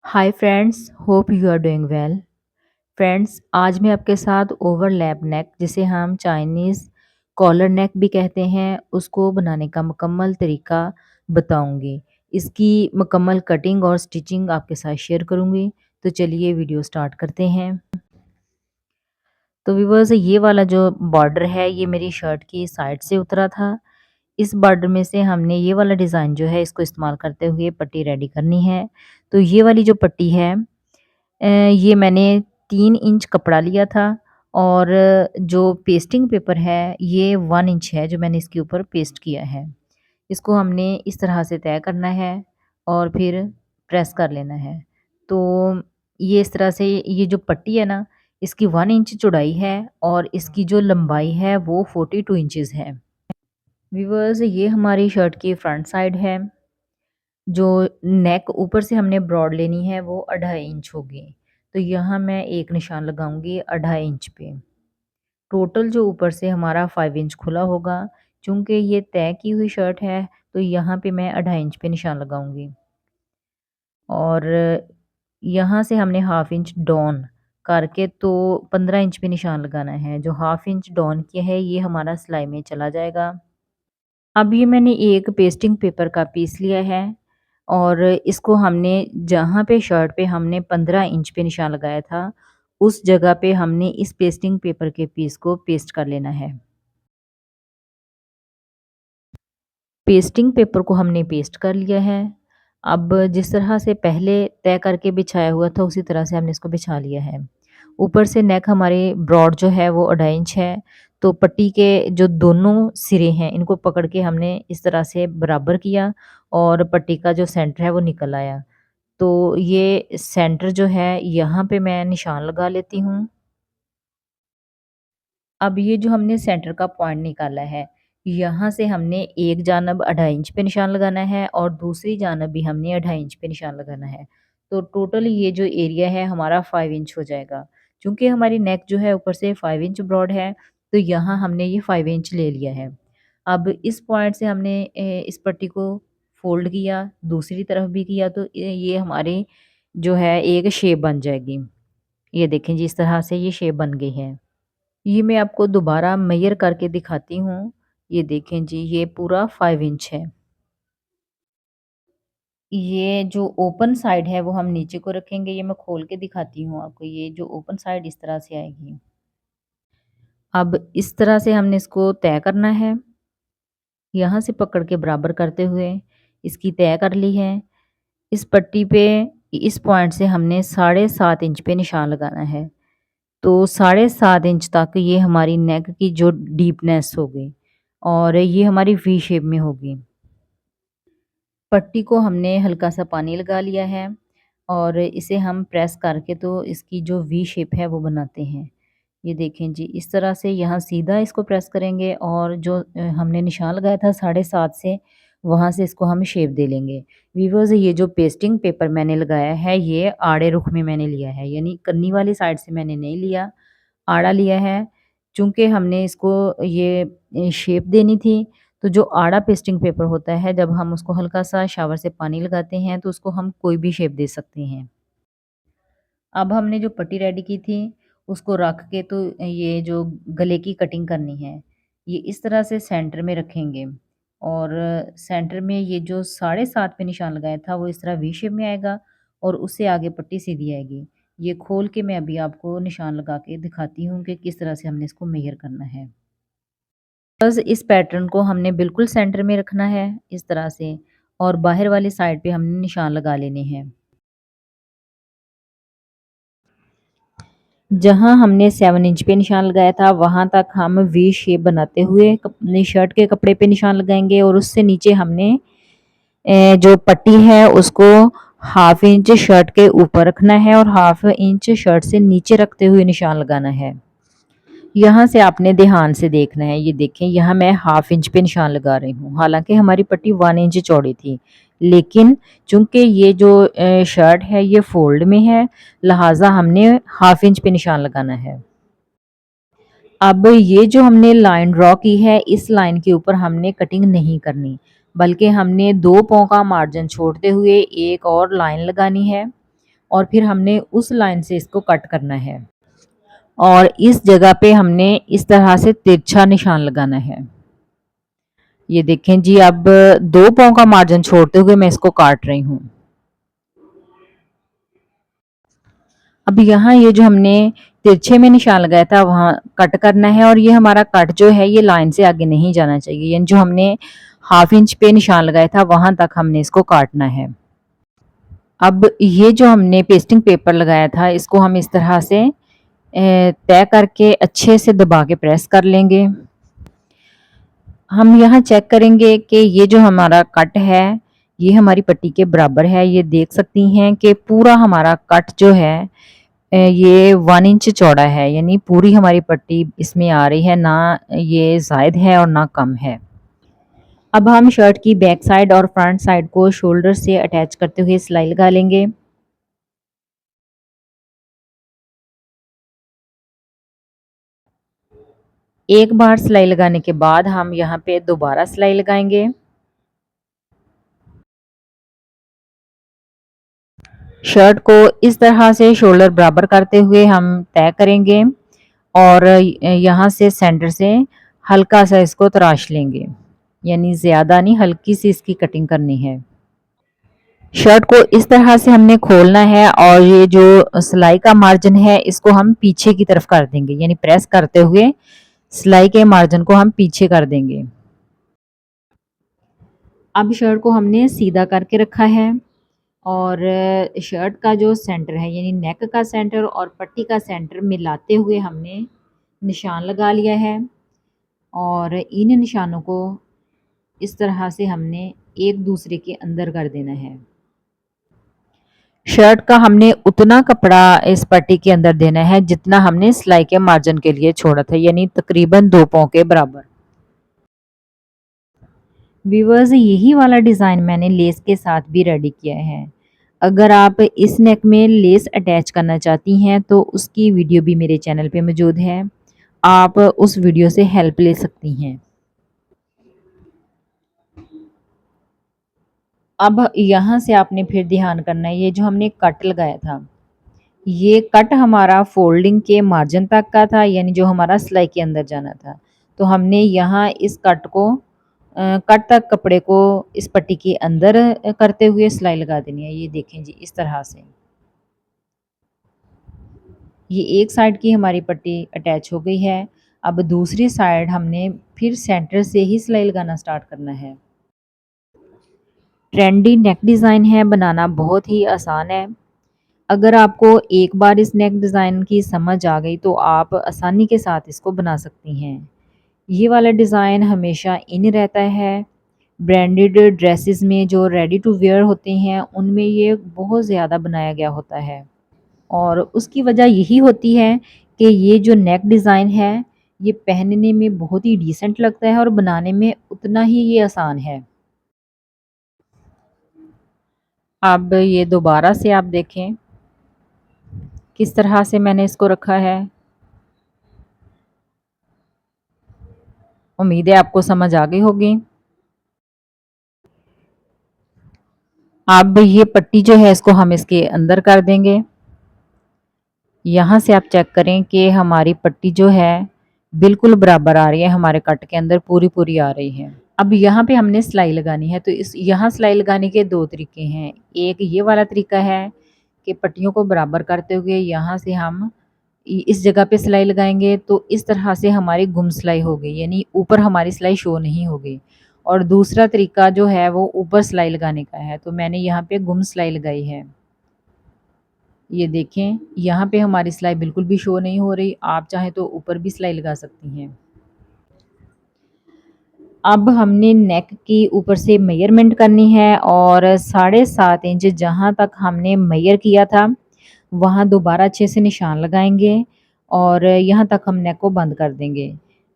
Hi friends, hope you are doing well. Friends, आज मैं आपके साथ ओवरलैप नेक, जिसे हम चाइनीज़ कॉलर नेक भी कहते हैं, उसको बनाने का मुकम्मल तरीका बताऊंगी। इसकी मुकम्मल कटिंग और स्टिचिंग आपके साथ शेयर करूंगी। तो चलिए वीडियो स्टार्ट करते हैं। तो व्यूअर्स, ये वाला जो बॉर्डर है ये मेरी शर्ट की साइड से उतरा था। इस बॉर्डर में से हमने ये वाला डिज़ाइन जो है इसको इस्तेमाल करते हुए पट्टी रेडी करनी है। तो ये वाली जो पट्टी है, ये मैंने 3 इंच कपड़ा लिया था और जो पेस्टिंग पेपर है ये 1 इंच है जो मैंने इसके ऊपर पेस्ट किया है। इसको हमने इस तरह से तय करना है और फिर प्रेस कर लेना है। तो ये इस तरह से ये जो पट्टी है ना, इसकी 1 इंच चौड़ाई है और इसकी जो लंबाई है वो 42 इंचेस है। व्यूअर्स, ये हमारी शर्ट की फ्रंट साइड है। जो नेक ऊपर से हमने ब्रॉड लेनी है वो 2.5 इंच होगी। तो यहाँ मैं एक निशान लगाऊंगी 2.5 इंच पे। टोटल जो ऊपर से हमारा 5 इंच खुला होगा। चूंकि ये तय की हुई शर्ट है तो यहाँ पे मैं 2.5 इंच पे निशान लगाऊंगी। और यहाँ से हमने हाफ इंच डाउन करके तो 15 इंच पे निशान लगाना है। जो हाफ इंच डाउन किया है ये हमारा सिलाई में चला जाएगा। अब ये मैंने एक पेस्टिंग पेपर का पीस लिया है और इसको हमने जहाँ पे शर्ट पे हमने 15 इंच पे निशान लगाया था, उस जगह पे हमने इस पेस्टिंग पेपर के पीस को पेस्ट कर लेना है। पेस्टिंग पेपर को हमने पेस्ट कर लिया है। अब जिस तरह से पहले तय करके बिछाया हुआ था उसी तरह से हमने इसको बिछा लिया है। ऊपर से नेक हमारी ब्रॉड जो है वो 2.5 इंच है। तो पट्टी के जो दोनों सिरे हैं इनको पकड़ के हमने इस तरह से बराबर किया और पट्टी का जो सेंटर है वो निकल आया। तो ये सेंटर जो है यहाँ पे मैं निशान लगा लेती हूँ। अब ये जो हमने सेंटर का पॉइंट निकाला है, यहाँ से हमने एक जानब 2.5 इंच पे निशान लगाना है और दूसरी जानब भी हमने 2.5 इंच पे निशान लगाना है। तो टोटल ये जो एरिया है हमारा 5 इंच हो जाएगा। चूँकि हमारी नेक जो है ऊपर से 5 इंच ब्रॉड है, तो यहाँ हमने ये 5 इंच ले लिया है। अब इस पॉइंट से हमने इस पट्टी को फ़ोल्ड किया, दूसरी तरफ भी किया, तो ये हमारी जो है एक शेप बन जाएगी। ये देखें जी, इस तरह से ये शेप बन गई है। ये मैं आपको दोबारा मेज़र करके दिखाती हूँ। ये देखें जी, ये पूरा 5 इंच है। ये जो ओपन साइड है वो हम नीचे को रखेंगे। ये मैं खोल के दिखाती हूँ आपको। ये जो ओपन साइड इस तरह से आएगी। अब इस तरह से हमने इसको तय करना है। यहाँ से पकड़ के बराबर करते हुए इसकी तय कर ली है। इस पट्टी पे इस पॉइंट से हमने 7.5 इंच पे निशान लगाना है। तो 7.5 इंच तक ये हमारी नेक की जो डीपनेस होगी और ये हमारी वी शेप में होगी। पट्टी को हमने हल्का सा पानी लगा लिया है और इसे हम प्रेस करके तो इसकी जो वी शेप है वो बनाते हैं। ये देखें जी, इस तरह से यहाँ सीधा इसको प्रेस करेंगे और जो हमने निशान लगाया था 7.5 से, वहाँ से इसको हम शेप दे लेंगे। वीवर्स, ये जो पेस्टिंग पेपर मैंने लगाया है ये आड़े रुख में मैंने लिया है, यानी कन्नी वाली साइड से मैंने नहीं लिया, आड़ा लिया है। चूँकि हमने इसको ये शेप देनी थी, तो जो आड़ा पेस्टिंग पेपर होता है जब हम उसको हल्का-सा शावर से पानी लगाते हैं तो उसको हम कोई भी शेप दे सकते हैं। अब हमने जो पट्टी रेडी की थी उसको रख के तो ये जो गले की कटिंग करनी है, ये इस तरह से सेंटर में रखेंगे और सेंटर में ये जो 7.5 पे निशान लगाया था वो इस तरह वी शेप में आएगा और उससे आगे पट्टी सीधी आएगी। ये खोल के मैं अभी आपको निशान लगा के दिखाती हूँ कि किस तरह से हमने इसको मेज़र करना है। बस इस पैटर्न को हमने बिल्कुल सेंटर में रखना है इस तरह से, और बाहर वाली साइड पे हमने निशान लगा लेने हैं। जहाँ हमने 7 इंच पे निशान लगाया था वहाँ तक हम वी शेप बनाते हुए अपनी शर्ट के कपड़े पे निशान लगाएंगे और उससे नीचे हमने जो पट्टी है उसको हाफ इंच शर्ट के ऊपर रखना है और हाफ इंच शर्ट से नीचे रखते हुए निशान लगाना है। यहाँ से आपने ध्यान से देखना है। ये देखें, यहाँ मैं हाफ इंच पे निशान लगा रही हूँ। हालांकि हमारी पट्टी 1 इंच चौड़ी थी, लेकिन चूंकि ये जो शर्ट है ये फोल्ड में है, लिहाजा हमने हाफ इंच पे निशान लगाना है। अब ये जो हमने लाइन ड्रॉ की है, इस लाइन के ऊपर हमने कटिंग नहीं करनी, बल्कि हमने 2 पाँव का मार्जिन छोड़ते हुए एक और लाइन लगानी है और फिर हमने उस लाइन से इसको कट करना है और इस जगह पे हमने इस तरह से तिरछा निशान लगाना है। ये देखें जी, अब 2 पाँव का मार्जिन छोड़ते हुए मैं इसको काट रही हूँ। अब यहाँ ये जो हमने तिरछे में निशान लगाया था वहाँ कट करना है और ये हमारा कट जो है ये लाइन से आगे नहीं जाना चाहिए, यानी जो हमने 1/2 इंच पे निशान लगाया था वहां तक हमने इसको काटना है। अब ये जो हमने पेस्टिंग पेपर लगाया था इसको हम इस तरह से तय करके अच्छे से दबा के प्रेस कर लेंगे। हम यहाँ चेक करेंगे कि ये जो हमारा कट है ये हमारी पट्टी के बराबर है। ये देख सकती हैं कि पूरा हमारा कट जो है ये 1 इंच चौड़ा है, यानी पूरी हमारी पट्टी इसमें आ रही है, ना ये ज़ायद है और ना कम है। अब हम शर्ट की बैक साइड और फ्रंट साइड को शोल्डर से अटैच करते हुए सिलाई लगा लेंगे। एक बार सिलाई लगाने के बाद हम यहाँ पे दोबारा सिलाई लगाएंगे। शर्ट को इस तरह से शोल्डर बराबर करते हुए हम तय करेंगे और यहाँ से सेंटर से हल्का सा इसको तराश लेंगे, यानी ज़्यादा नहीं, हल्की सी इसकी कटिंग करनी है। शर्ट को इस तरह से हमने खोलना है और ये जो सिलाई का मार्जिन है इसको हम पीछे की तरफ कर देंगे, यानी प्रेस करते हुए सिलाई के मार्जिन को हम पीछे कर देंगे। अब शर्ट को हमने सीधा करके रखा है और शर्ट का जो सेंटर है यानी नेक का सेंटर और पट्टी का सेंटर मिलाते हुए हमने निशान लगा लिया है और इन निशानों को इस तरह से हमने एक दूसरे के अंदर कर देना है। शर्ट का हमने उतना कपड़ा इस पट्टी के अंदर देना है जितना हमने सिलाई के मार्जिन के लिए छोड़ा था, यानी तकरीबन 2 पाँव के बराबर। व्यूअर्स, यही वाला डिज़ाइन मैंने लेस के साथ भी रेडी किया है। अगर आप इस नेक में लेस अटैच करना चाहती हैं तो उसकी वीडियो भी मेरे चैनल पे मौजूद है, आप उस वीडियो से हेल्प ले सकती हैं। अब यहाँ से आपने फिर ध्यान करना है, ये जो हमने कट लगाया था ये कट हमारा फोल्डिंग के मार्जिन तक का था, यानी जो हमारा सिलाई के अंदर जाना था। तो हमने यहाँ इस कट को कट तक कपड़े को इस पट्टी के अंदर करते हुए सिलाई लगा देनी है। ये देखें जी, इस तरह से ये एक साइड की हमारी पट्टी अटैच हो गई है। अब दूसरी साइड हमने फिर सेंटर से ही सिलाई लगाना स्टार्ट करना है। ट्रेंडी नेक डिज़ाइन है, बनाना बहुत ही आसान है। अगर आपको एक बार इस नेक डिज़ाइन की समझ आ गई तो आप आसानी के साथ इसको बना सकती हैं। ये वाला डिज़ाइन हमेशा इन रहता है। ब्रांडेड ड्रेसेस में जो रेडी टू वेयर होते हैं उनमें ये बहुत ज़्यादा बनाया गया होता है और उसकी वजह यही होती है कि ये जो नेक डिज़ाइन है ये पहनने में बहुत ही डिसेंट लगता है और बनाने में उतना ही ये आसान है। अब ये दोबारा से आप देखें किस तरह से मैंने इसको रखा है। उम्मीद है आपको समझ आ गई होगी। अब ये पट्टी जो है इसको हम इसके अंदर कर देंगे। यहाँ से आप चेक करें कि हमारी पट्टी जो है बिल्कुल बराबर आ रही है, हमारे कट के अंदर पूरी पूरी आ रही है। अब यहाँ पे हमने सिलाई लगानी है तो इस यहाँ सिलाई लगाने के 2 तरीके हैं। एक ये वाला तरीका है कि पट्टियों को बराबर करते हुए यहाँ से हम इस जगह पे सिलाई लगाएंगे तो इस तरह से हमारी गुम सिलाई होगी, यानी ऊपर हमारी सिलाई शो नहीं होगी। और दूसरा तरीका जो है वो ऊपर सिलाई लगाने का है, तो मैंने यहाँ पे गुम सिलाई लगाई है। ये देखें, यहाँ पे हमारी सिलाई बिल्कुल भी शो नहीं हो रही। आप चाहें तो ऊपर भी सिलाई लगा सकती हैं। अब हमने नेक की ऊपर से मेजरमेंट करनी है और 7.5 इंच जहाँ तक हमने मेजर किया था वहाँ दोबारा अच्छे से निशान लगाएंगे और यहाँ तक हम नेक को बंद कर देंगे।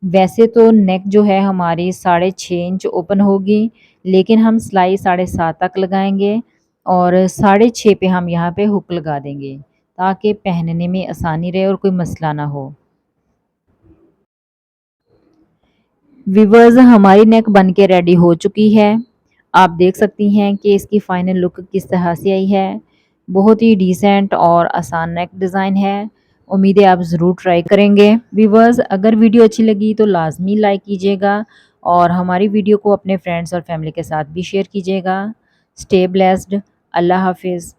वैसे तो नेक जो है हमारी 6.5 इंच ओपन होगी, लेकिन हम सिलाई 7.5 तक लगाएंगे और 6.5 पे हम यहाँ पे हुक लगा देंगे ताकि पहनने में आसानी रहे और कोई मसला ना हो। व्यूअर्स, हमारी नेक बन के रेडी हो चुकी है। आप देख सकती हैं कि इसकी फाइनल लुक किस तरह से आई है। बहुत ही डिसेंट और आसान नेक डिज़ाइन है। उम्मीद है आप ज़रूर ट्राई करेंगे। व्यूअर्स, अगर वीडियो अच्छी लगी तो लाज़मी लाइक कीजिएगा और हमारी वीडियो को अपने फ्रेंड्स और फैमिली के साथ भी शेयर कीजिएगा। Stay blessed. अल्लाह हाफ़िज़।